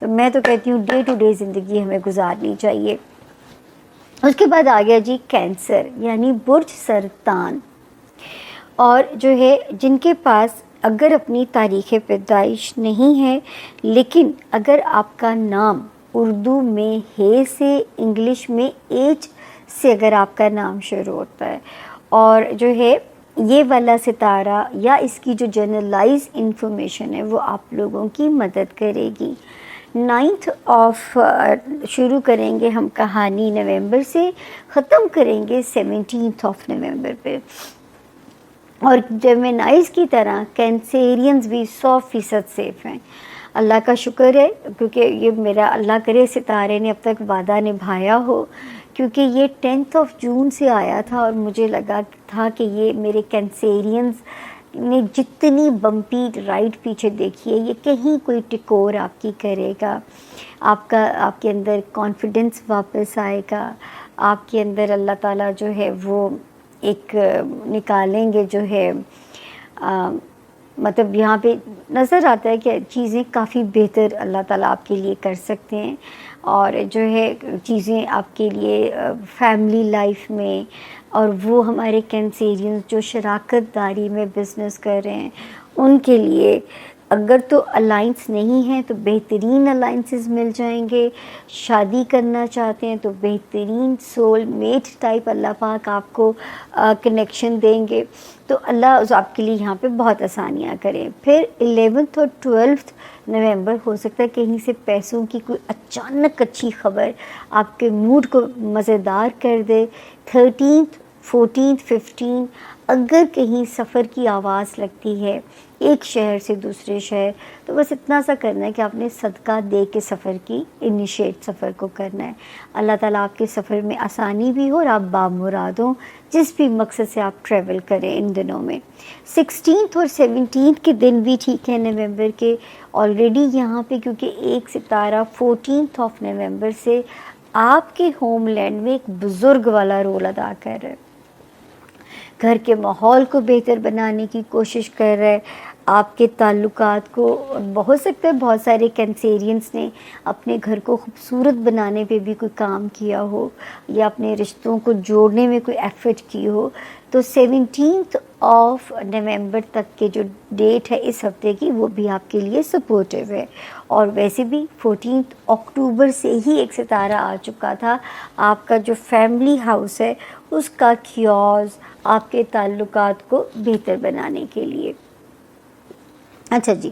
تو میں تو کہتی ہوں ڈے ٹو ڈے زندگی ہمیں گزارنی چاہیے. اس کے بعد آ گیا جی کینسر یعنی برج سرطان. اور جو ہے جن کے پاس اگر اپنی تاریخ پیدائش نہیں ہے لیکن اگر آپ کا نام اردو میں ہے سے انگلش میں ایچ سے اگر آپ کا نام شروع ہوتا ہے اور جو ہے یہ والا ستارہ یا اس کی جو جنرلائز انفارمیشن ہے وہ آپ لوگوں کی مدد کرے گی. 9 شروع کریں گے ہم کہانی نومبر سے, ختم کریں گے 17 نومبر پہ. اور جیمنائز کی طرح کینسیرینز بھی 100% سیف ہیں. اللہ کا شکر ہے کیونکہ یہ میرا اللہ کرے ستارے نے اب تک وعدہ نبھایا ہو, کیونکہ یہ 10 جون سے آیا تھا اور مجھے لگا تھا کہ یہ میرے کینسیرینز نے جتنی بمپی رائٹ پیچھے دیکھی ہے یہ کہیں کوئی ٹکور آپ کی کرے گا. آپ کے اندر کانفیڈنس واپس آئے گا, آپ کے اندر اللہ تعالیٰ جو ہے وہ ایک نکالیں گے جو ہے مطلب یہاں پہ نظر آتا ہے کہ چیزیں کافی بہتر اللہ تعالیٰ آپ کے لیے کر سکتے ہیں. اور جو ہے چیزیں آپ کے لیے فیملی لائف میں, اور وہ ہمارے کینسیرینز جو شراکت داری میں بزنس کر رہے ہیں ان کے لیے اگر تو الائنس نہیں ہے تو بہترین الائنسز مل جائیں گے. شادی کرنا چاہتے ہیں تو بہترین سول میٹ ٹائپ اللہ پاک آپ کو کنیکشن دیں گے. تو اللہ آپ کے لیے یہاں پہ بہت آسانیاں کریں. پھر 11 اور 12 نومبر ہو سکتا ہے کہیں سے پیسوں کی کوئی اچانک اچھی خبر آپ کے موڈ کو مزیدار کر دے. 13 14 15 اگر کہیں سفر کی آواز لگتی ہے ایک شہر سے دوسرے شہر تو بس اتنا سا کرنا ہے کہ آپ نے صدقہ دے کے سفر کی انیشیٹ سفر کو کرنا ہے. اللہ تعالیٰ آپ کے سفر میں آسانی بھی ہو اور آپ بامراد ہوں جس بھی مقصد سے آپ ٹریول کریں ان دنوں میں. 16 اور 17 کے دن بھی ٹھیک ہے نومبر کے آلریڈی یہاں پہ, کیونکہ ایک ستارہ 14 نومبر سے آپ کے ہوم لینڈ میں ایک بزرگ والا رول ادا کر رہا ہے, گھر کے ماحول کو بہتر بنانے کی کوشش کر رہا ہے. آپ کے تعلقات کو ہو سکتا ہے بہت سارے کینسیرینس نے اپنے گھر کو خوبصورت بنانے پہ بھی کوئی کام کیا ہو یا اپنے رشتوں کو جوڑنے میں کوئی ایفرٹ کی ہو. تو 17 نومبر تک کے جو ڈیٹ ہے اس ہفتے کی وہ بھی آپ کے لیے سپورٹیو ہے. اور ویسے بھی 14 اکتوبر سے ہی ایک ستارہ آ چکا تھا آپ کا جو فیملی ہاؤس ہے اس کا کیوز آپ کے تعلقات کو بہتر بنانے کے لیے. اچھا جی,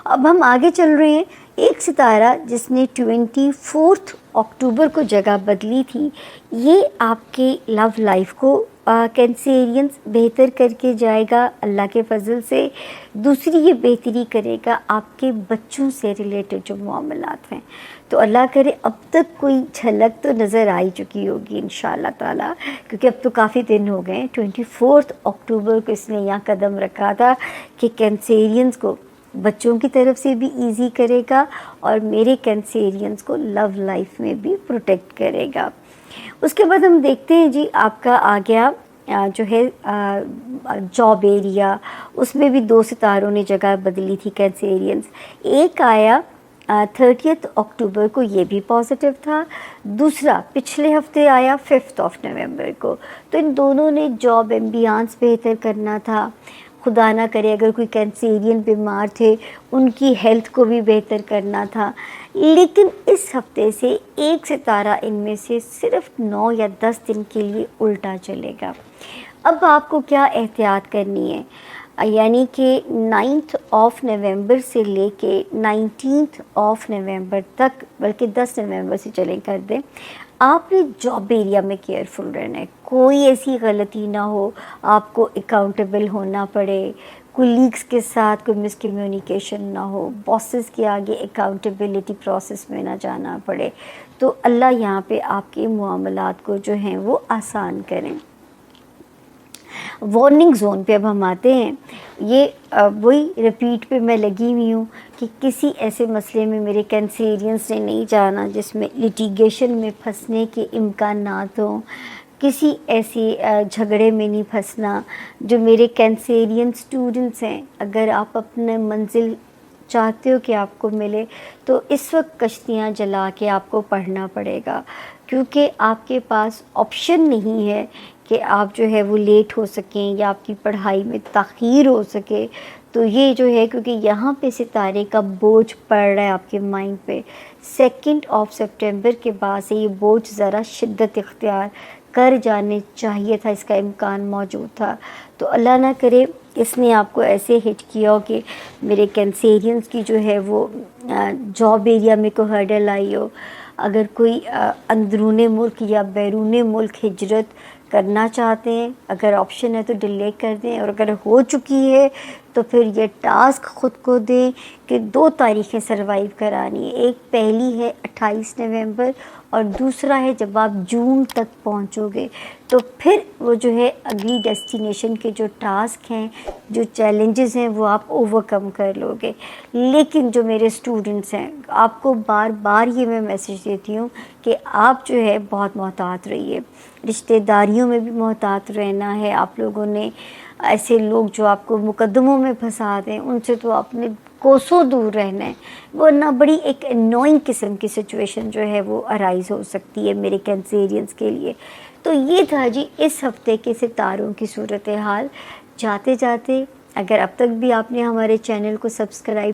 اب ہم آگے چل رہے ہیں. ایک ستارہ جس نے 24 اکتوبر کو جگہ بدلی تھی یہ آپ کے لو لائف کو کینسیرینز بہتر کر کے جائے گا اللہ کے فضل سے. دوسری یہ بہتری کرے گا آپ کے بچوں سے ریلیٹڈ جو معاملات ہیں. تو اللہ کرے اب تک کوئی جھلک تو نظر آئی چکی ہوگی انشاءاللہ تعالیٰ, کیونکہ اب تو کافی دن ہو گئے. 24 اکتوبر کو اس نے یہاں قدم رکھا تھا کہ کینسیرینز کو بچوں کی طرف سے بھی ایزی کرے گا اور میرے کینسیرینز کو لو لائف میں بھی پروٹیکٹ کرے گا. اس کے بعد ہم دیکھتے ہیں جی آپ کا آ گیا جو ہے جاب ایریا, اس میں بھی 2 ستاروں نے جگہ بدلی تھی کینسیرینز. ایک آیا 30 اکتوبر کو, یہ بھی پازیٹیو تھا. دوسرا پچھلے ہفتے آیا 5 نومبر کو. تو ان دونوں نے جاب ایمبیانس بہتر کرنا تھا. خدا نہ کرے اگر کوئی کینسیرین بیمار تھے ان کی ہیلتھ کو بھی بہتر کرنا تھا. لیکن اس ہفتے سے ایک ستارہ ان میں سے صرف 9 یا 10 دن کے لیے الٹا چلے گا. اب آپ کو کیا احتیاط کرنی ہے, یعنی کہ 9 نومبر سے لے کے 19 نومبر تک, بلکہ 10 نومبر سے چلیں کر دیں, آپ نے جاب ایریا میں کیئرفل رہنا ہے. کوئی ایسی غلطی نہ ہو آپ کو اکاؤنٹیبل ہونا پڑے, کولیگس کے ساتھ کوئی مس کمیونیکیشن نہ ہو, باسز کے آگے اکاؤنٹیبلٹی پروسیس میں نہ جانا پڑے. تو اللہ یہاں پہ آپ کے معاملات کو جو ہیں وہ آسان کریں. وارننگ زون پہ اب ہم آتے ہیں. یہ وہی رپیٹ پہ میں لگی ہوئی ہوں کہ کسی ایسے مسئلے میں میرے کینسیرینس نے نہیں جانا جس میں لیٹیگیشن میں پھنسنے کے امکانات ہوں. کسی ایسی جھگڑے میں نہیں پھنسنا. جو میرے کینسیرین اسٹوڈنٹس ہیں, اگر آپ اپنے منزل چاہتے ہو کہ آپ کو ملے تو اس وقت کشتیاں جلا کے آپ کو پڑھنا پڑے گا، کیونکہ آپ کے پاس آپشن نہیں ہے کہ آپ جو ہے وہ لیٹ ہو سکیں یا آپ کی پڑھائی میں تاخیر ہو سکے. تو یہ جو ہے کیونکہ یہاں پہ ستارے کا بوجھ پڑ رہا ہے آپ کے مائنڈ پہ، 2 سپٹمبر کے بعد سے یہ بوجھ ذرا شدت اختیار کر جانے چاہیے تھا، اس کا امکان موجود تھا. تو اللہ نہ کرے اس نے آپ کو ایسے ہٹ کیا ہو کہ میرے کینسیرینز کی جو ہے وہ جاب ایریا میں کوئی ہرڈل آئی ہو. اگر کوئی اندرون ملک یا بیرون ملک ہجرت کرنا چاہتے ہیں، اگر آپشن ہے تو ڈیلے کر دیں، اور اگر ہو چکی ہے تو پھر یہ ٹاسک خود کو دیں کہ 2 تاریخیں سروائیو کرانی ہے. ایک پہلی ہے 28 نومبر اور دوسرا ہے جب آپ جون تک پہنچو گے تو پھر وہ جو ہے اگلی ڈیسٹینیشن کے جو ٹاسک ہیں، جو چیلنجز ہیں، وہ آپ اوور کم کر لو گے. لیکن جو میرے اسٹوڈنٹس ہیں، آپ کو بار بار یہ میں میسیج دیتی ہوں کہ آپ جو ہے بہت محتاط رہیے، رشتہ داریوں میں بھی محتاط رہنا ہے. آپ لوگوں نے ایسے لوگ جو آپ کو مقدموں میں پھنسا دیں ان سے تو آپ نے کوسوں دور رہنا ہے، ورنہ بڑی ایک انوائنگ قسم کی سچویشن جو ہے وہ ارائز ہو سکتی ہے میرے کینسیرینز کے لیے. تو یہ تھا جی اس ہفتے کے ستاروں کی صورتحال. جاتے جاتے اگر اب تک بھی آپ نے ہمارے چینل کو سبسکرائب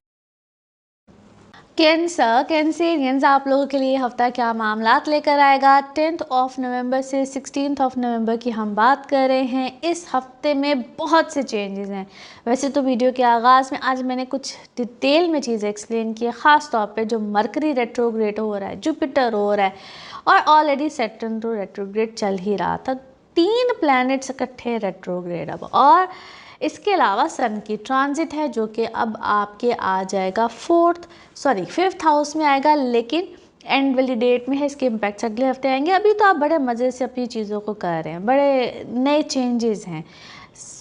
کینسیرینز آپ لوگوں کے لیے ہفتہ کیا معاملات لے کر آئے گا. 10 نومبر سے 16 نومبر کی ہم بات کر رہے ہیں. اس ہفتے میں بہت سے چینجز ہیں. ویسے تو ویڈیو کے آغاز میں آج میں نے کچھ ڈیٹیل میں چیزیں ایکسپلین کی ہے، خاص طور پہ جو مرکری ریٹروگریڈ ہو رہا ہے، جوپیٹر ہو رہا ہے، اور آلریڈی سیٹرن تو ریٹروگریڈ چل ہی رہا تھا. 3 پلانٹس اکٹھے ریٹروگریڈ اب، اور اس کے علاوہ سن کی ٹرانزٹ ہے جو کہ اب آپ کے آ جائے گا 5th ہاؤس میں آئے گا، لیکن اینڈ والی ڈیٹ میں ہے. اس کے امپیکٹس اگلے ہفتے آئیں گے. ابھی تو آپ بڑے مزے سے اپنی چیزوں کو کر رہے ہیں، بڑے نئے چینجز ہیں.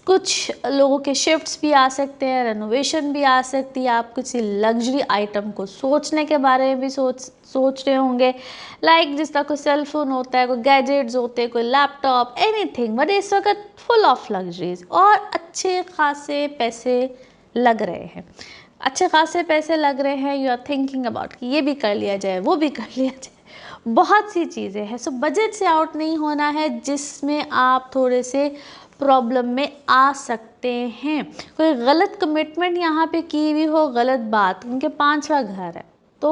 کچھ لوگوں کے شفٹس بھی آ سکتے ہیں، رینوویشن بھی آ سکتی ہے. آپ کسی لگژری آئٹم کو سوچنے کے بارے میں بھی سوچ رہے ہوں گے، لائک جس طرح کوئی سیل فون ہوتا ہے، کوئی گیجٹس ہوتے ہیں، کوئی لیپ ٹاپ، اینی تھنگ. بٹ اس وقت فل آف لگژریز اور اچھے خاصے پیسے لگ رہے ہیں. یو آر تھنکنگ اباؤٹ کہ یہ بھی کر لیا جائے، وہ بھی کر لیا جائے. بہت سی چیزیں ہیں. سو بجٹ سے آؤٹ نہیں ہونا ہے، جس میں آپ تھوڑے سے پرابلم میں آ سکتے ہیں. کوئی غلط کمٹمنٹ یہاں پہ کی ہوئی ہو، غلط بات، کیونکہ 5واں گھر ہے تو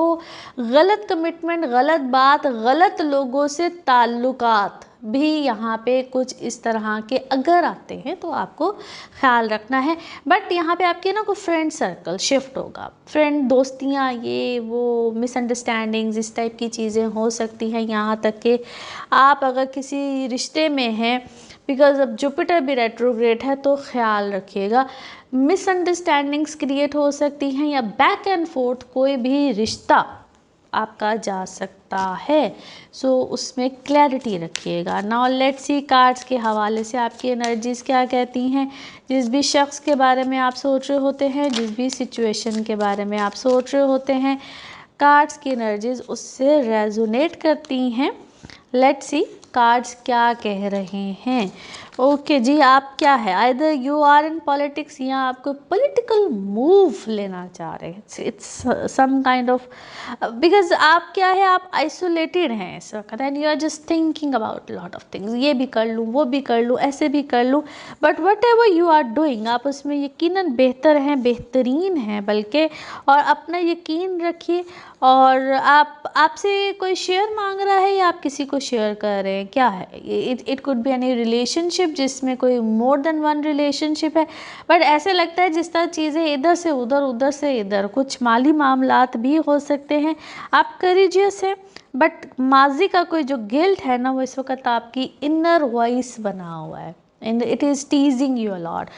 غلط کمٹمنٹ، غلط بات، غلط لوگوں سے تعلقات بھی یہاں پہ کچھ اس طرح کے اگر آتے ہیں تو آپ کو خیال رکھنا ہے. بٹ یہاں پہ آپ کے نا کوئی فرینڈ سرکل شفٹ ہوگا، فرینڈ دوستیاں، یہ وہ مس انڈرسٹینڈنگز، اس ٹائپ کی چیزیں ہو سکتی ہیں. یہاں تک کہ آپ اگر کسی رشتے میں ہیں، بیکاز اب جوپیٹر بھی ریٹروگریڈ ہے تو خیال رکھیے گا. مس انڈرسٹینڈنگز کریٹ ہو سکتی ہیں، یا بیک اینڈ فورتھ کوئی بھی رشتہ آپ کا جا سکتا ہے. سو اس میں کلیئرٹی رکھیے گا. ناؤ لیٹس سی کارڈز کے حوالے سے آپ کی انرجیز کیا کہتی ہیں. جس بھی شخص کے بارے میں آپ سوچ رہے ہوتے ہیں، جس بھی سچویشن کے بارے میں آپ سوچ رہے ہوتے ہیں، کارڈز کی انرجیز اس سے ریزونیٹ کرتی ہیں. لیٹس سی کارڈز کیا کہہ رہے ہیں. اوکے جی، آپ کیا ہے، either you are in politics یا آپ کو پولیٹیکل موو لینا چاہ رہے ہیں. It's some kind of because آپ کیا ہے، آپ آئسولیٹڈ ہیں اس وقت، and you are just thinking about lot of things. یہ بھی کر لوں، وہ بھی کر لوں، ایسے بھی کر لوں. But whatever you are doing, آپ اس میں یقیناً بہتر ہیں، بہترین ہیں بلکہ. اور اپنا یقین رکھیے. اور آپ سے کوئی شیئر مانگ رہا ہے یا آپ کسی کو شیئر کر رہے ہیں، کیا ہے. It could be any relationship جس میں کوئی مور دین ون ریلیشن شپ ہے. بٹ ایسے لگتا ہے جس طرح چیزیں ادھر سے ادھر، ادھر سے ادھر، کچھ مالی معاملات بھی ہو سکتے ہیں. آپ کریجیس ہیں، بٹ ماضی کا کوئی جو گلٹ ہے نا، وہ اس وقت آپ کی انر وائس بنا ہوا ہے. And it is teasing you allot.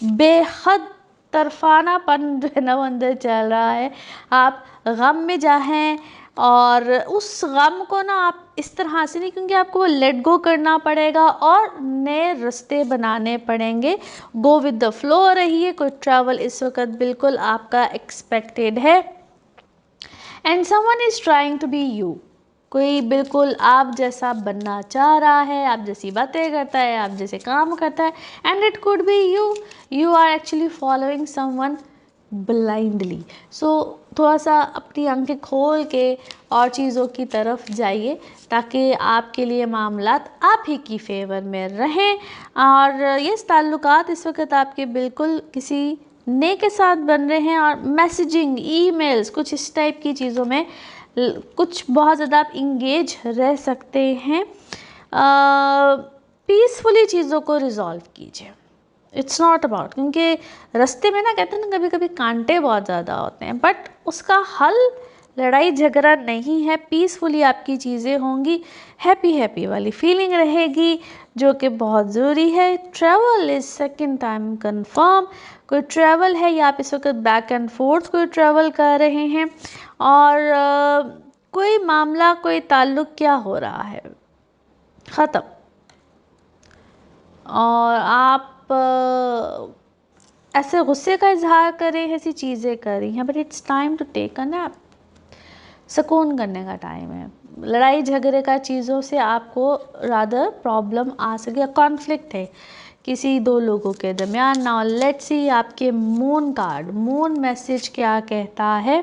بے حد طرفانہ پن جو ہے نا وہ اندر چل رہا ہے. آپ غم میں جاہیں، اور اس غم کو نا آپ اس طرح سے نہیں، کیونکہ آپ کو وہ لیٹ گو کرنا پڑے گا اور نئے رستے بنانے پڑیں گے. گو ود دا فلو رہیے. کوئی ٹریول اس وقت بالکل آپ کا ایکسپیکٹڈ ہے. And someone is trying to be you. کوئی بالکل آپ جیسا بننا چاہ رہا ہے، آپ جیسی باتیں کرتا ہے، آپ جیسے کام کرتا ہے. And it could be you. You are actually following someone blindly. So تھوڑا سا اپنی آنکھیں کھول کے اور چیزوں کی طرف جائیے تاکہ آپ کے لیے معاملات آپ ہی کی فیور میں رہیں. اور یہ تعلقات اس وقت آپ کے بالکل کسی نئے کے ساتھ بن رہے ہیں, اور میسیجنگ, ای میلز, کچھ اس ٹائپ کی چیزوں میں کچھ بہت زیادہ آپ انگیج رہ سکتے ہیں. پیسفلی چیزوں کو ریزالو کیجیے. اٹس ناٹ اباؤٹ, کیونکہ رستے میں نا کہتے ہیں نا کبھی کبھی کانٹے بہت زیادہ ہوتے ہیں, بٹ اس کا حل لڑائی جھگڑا نہیں ہے. پیسفلی آپ کی چیزیں ہوں گی, ہیپی والی فیلنگ رہے گی, جو کہ بہت ضروری ہے. Travel is second time confirm. کوئی ٹریول ہے یا آپ اس وقت بیک اینڈ فورتھ کوئی ٹریول کر رہے ہیں, اور کوئی معاملہ, کوئی تعلق کیا ہو رہا ہے, ختم, اور آپ ایسے غصے کا اظہار کریں, ایسی چیزیں کر رہی ہیں, but it's time to take a nap. سکون کرنے کا ٹائم ہے. لڑائی جھگڑے کا چیزوں سے آپ کو رادر پرابلم آ سکے, کانفلکٹ ہے کسی دو لوگوں کے درمیان. ناؤ لیٹس سی آپ کے مون کارڈ, مون میسج کیا کہتا ہے.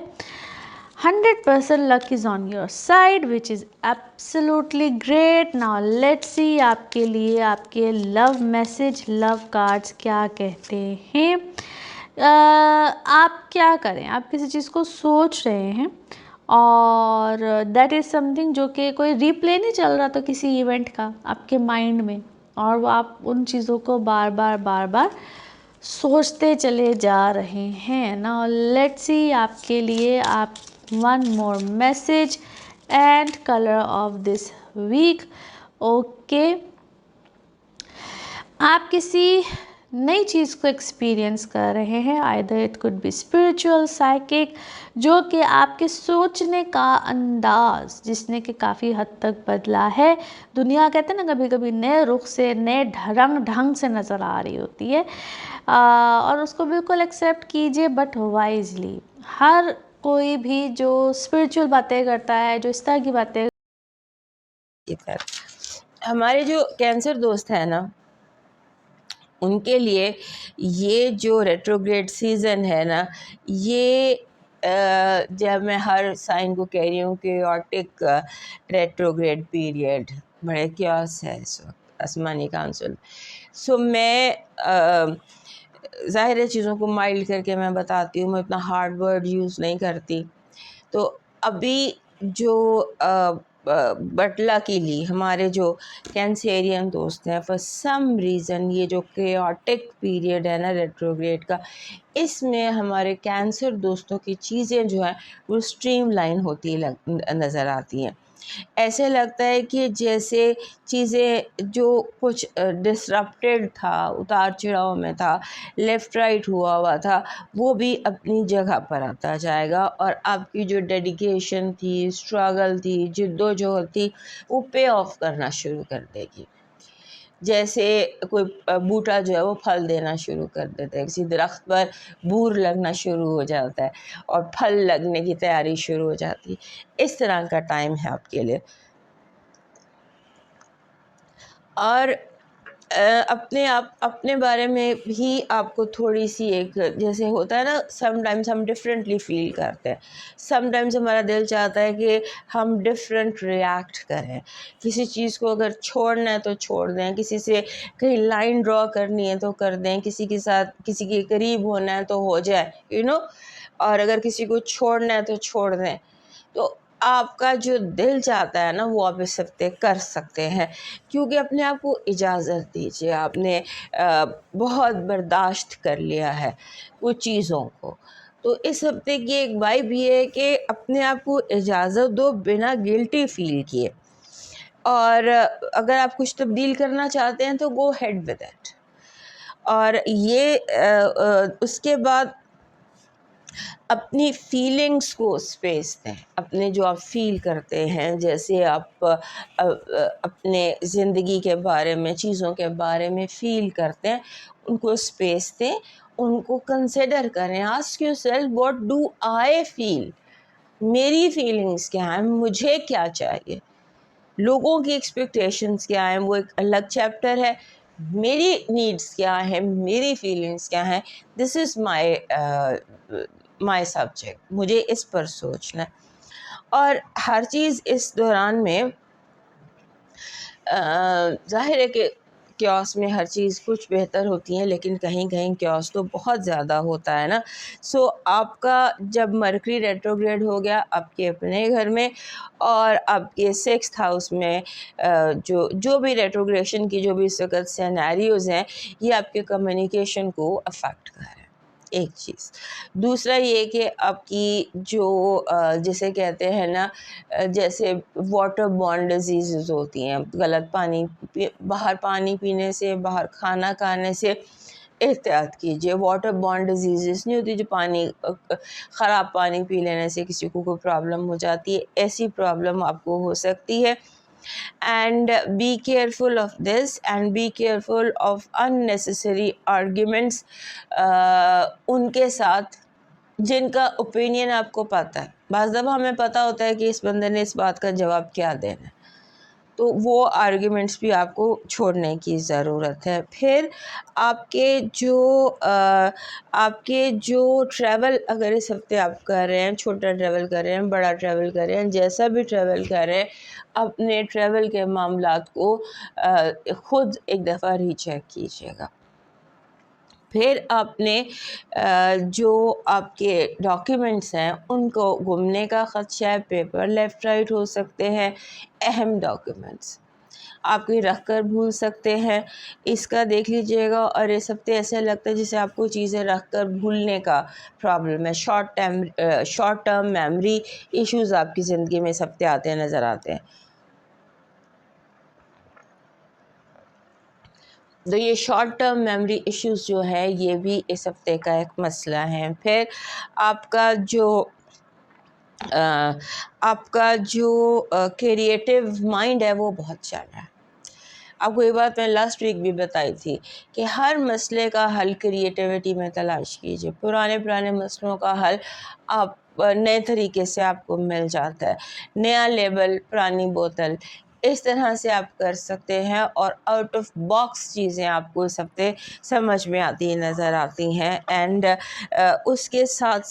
100% luck is on your side, which is absolutely great. Now let's see آپ کے لیے آپ کے love message, love cards کیا کہتے ہیں. آپ کیا کریں, آپ کسی چیز کو سوچ رہے ہیں, اور دیٹ از سم تھنگ جو کہ کوئی ریپلے نہیں چل رہا تو کسی ایونٹ کا آپ کے مائنڈ میں, اور وہ آپ ان چیزوں کو بار بار سوچتے چلے جا رہے ہیں. Now let's see آپ کے لیے آپ one more message and color of this week. Okay, آپ کسی نئی چیز کو ایکسپیرینس کر رہے ہیں, either it could be spiritual, psychic, جو کہ آپ کے سوچنے کا انداز جس نے کہ کافی حد تک بدلا ہے. دنیا کہتے ہیں نا کبھی کبھی نئے رخ سے, نئے ڈھنگ سے نظر آ رہی ہوتی ہے, اور اس کو بالکل ایکسیپٹ کیجیے, بٹ وائزلی. ہر کوئی بھی جو اسپرچول باتیں کرتا ہے, جو اس طرح کی باتیں, ہمارے جو کینسر دوست ہیں نا, ان کے لیے یہ جو ریٹروگریڈ سیزن ہے نا, یہ جب میں ہر سائن کو کہہ رہی ہوں کہ آرٹک ریٹروگریڈ پیریڈ بڑے کیاس ہے اس وقت آسمانی کونسل. سو میں ظاہر ہے چیزوں کو مائلڈ کر کے میں بتاتی ہوں, میں اتنا ہارڈ ورڈ یوز نہیں کرتی. تو ابھی جو بٹ لکیلی ہمارے جو کینسیرین دوست ہیں, فار سم ریزن یہ جو کیوٹک پیریڈ ہے نا ریٹروگریڈ کا, اس میں ہمارے کینسر دوستوں کی چیزیں جو ہیں وہ اسٹریم لائن ہوتی نظر آتی ہیں. ایسے لگتا ہے کہ جیسے چیزیں جو کچھ ڈسرپٹیڈ تھا, اتار چڑھاؤ میں تھا, لیفٹ رائٹ ہوا تھا, وہ بھی اپنی جگہ پر آتا جائے گا, اور آپ کی جو ڈیڈیکیشن تھی, اسٹرگل تھی, جد و جہد تھی, وہ پے آف کرنا شروع کر دے گی. جیسے کوئی بوٹا جو ہے وہ پھل دینا شروع کر دیتا ہے, کسی درخت پر بور لگنا شروع ہو جاتا ہے اور پھل لگنے کی تیاری شروع ہو جاتی ہے. اس طرح کا ٹائم ہے آپ کے لیے. اور اپنے بارے میں بھی آپ کو تھوڑی سی ایک, جیسے ہوتا ہے نا سم ٹائمز ہم ڈفرینٹلی فیل کرتے ہیں, سم ٹائمز ہمارا دل چاہتا ہے کہ ہم ڈفرینٹ ریئیکٹ کریں. کسی چیز کو اگر چھوڑنا ہے تو چھوڑ دیں, کسی سے کہیں لائن ڈرا کرنی ہے تو کر دیں, کسی کے ساتھ کسی کے قریب ہونا ہے تو ہو جائے اور اگر کسی کو چھوڑنا ہے تو چھوڑ دیں. تو آپ کا جو دل چاہتا ہے نا وہ آپ اس ہفتے کر سکتے ہیں, کیونکہ اپنے آپ کو اجازت دیجیے. آپ نے بہت برداشت کر لیا ہے وہ چیزوں کو, تو اس ہفتے کی ایک وائب یہ ہے کہ اپنے آپ کو اجازت دو بنا گلٹی فیل کیے, اور اگر آپ کچھ تبدیل کرنا چاہتے ہیں تو گو ہیڈ ود اٹ. اور یہ اس کے بعد اپنی فیلنگس کو اسپیس دیں. اپنے جو آپ فیل کرتے ہیں, جیسے آپ اپنے زندگی کے بارے میں, چیزوں کے بارے میں فیل کرتے ہیں, ان کو اسپیس دیں, ان کو کنسیڈر کریں. Ask yourself what do I feel, میری فیلنگس کیا ہیں, مجھے کیا چاہیے, لوگوں کی ایکسپیکٹیشنس کیا ہیں, وہ ایک الگ چیپٹر ہے. میری نیڈس کیا ہیں, میری فیلنگس کیا ہیں, دس از مائی سبجیکٹ, مجھے اس پر سوچنا ہے. اور ہر چیز اس دوران میں ظاہر ہے کہ کیوس میں ہر چیز کچھ بہتر ہوتی ہیں, لیکن کہیں کہیں کیوس تو بہت زیادہ ہوتا ہے نا. سو آپ کا جب مرکری ریٹروگریڈ ہو گیا آپ کے اپنے گھر میں, اور آپ کے 6th ہاؤس میں جو بھی ریٹروگریشن کی جو بھی اس وقت سینیریوز ہیں, یہ آپ کے کمیونیکیشن کو افیکٹ کر رہے ہیں, ایک چیز. دوسرا یہ کہ آپ کی جو جسے کہتے ہیں نا, جیسے واٹر بورن ڈیزیزز ہوتی ہیں, غلط پانی باہر پانی پینے سے, باہر کھانا کھانے سے احتیاط کیجیے. واٹر بورن ڈیزیزز نہیں ہوتی جو پانی خراب پانی پی لینے سے کسی کو کوئی پرابلم ہو جاتی ہے, ایسی پرابلم آپ کو ہو سکتی ہے. And be careful of this, and be careful of unnecessary arguments ان کے ساتھ جن کا اوپینین آپ کو پتہ ہے. بعض دفعہ ہمیں پتہ ہوتا ہے کہ اس بندے نے اس بات کا جواب کیا دینا ہے, تو وہ آرگیومنٹس بھی آپ کو چھوڑنے کی ضرورت ہے. پھر آپ کے جو ٹریول اگر اس ہفتے آپ کر رہے ہیں, چھوٹا ٹریول کر رہے ہیں, بڑا ٹریول کر رہے ہیں, جیسا بھی ٹریول کر رہے ہیں, اپنے ٹریول کے معاملات کو خود ایک دفعہ ری چیک کیجیے گا. پھر آپ نے جو آپ کے ڈاکیومنٹس ہیں ان کو گمنے کا خدشہ ہے, پیپر لیفٹ رائٹ ہو سکتے ہیں, اہم ڈاکیومنٹس آپ کے رکھ کر بھول سکتے ہیں, اس کا دیکھ لیجئے گا. اور اس ہفتے ایسے لگتا ہے جیسے آپ کو چیزیں رکھ کر بھولنے کا پرابلم ہے, شارٹ ٹرم میموری ایشوز آپ کی زندگی میں اس ہفتے آتے نظر آتے ہیں. تو یہ شارٹ ٹرم میموری ایشوز جو ہے یہ بھی اس ہفتے کا ایک مسئلہ ہے. پھر آپ کا جو کریٹیو مائنڈ ہے وہ بہت چل رہا ہے. آپ کو یہ بات میں لاسٹ ویک بھی بتائی تھی کہ ہر مسئلے کا حل کریٹیوٹی میں تلاش کیجیے. پرانے مسئلوں کا حل آپ نئے طریقے سے آپ کو مل جاتا ہے. نیا لیبل, پرانی بوتل, اس طرح سے آپ کر سکتے ہیں, اور آؤٹ آف باکس چیزیں آپ کو اس ہفتے سمجھ میں آتی نظر آتی ہیں. اینڈ اس کے ساتھ ساتھ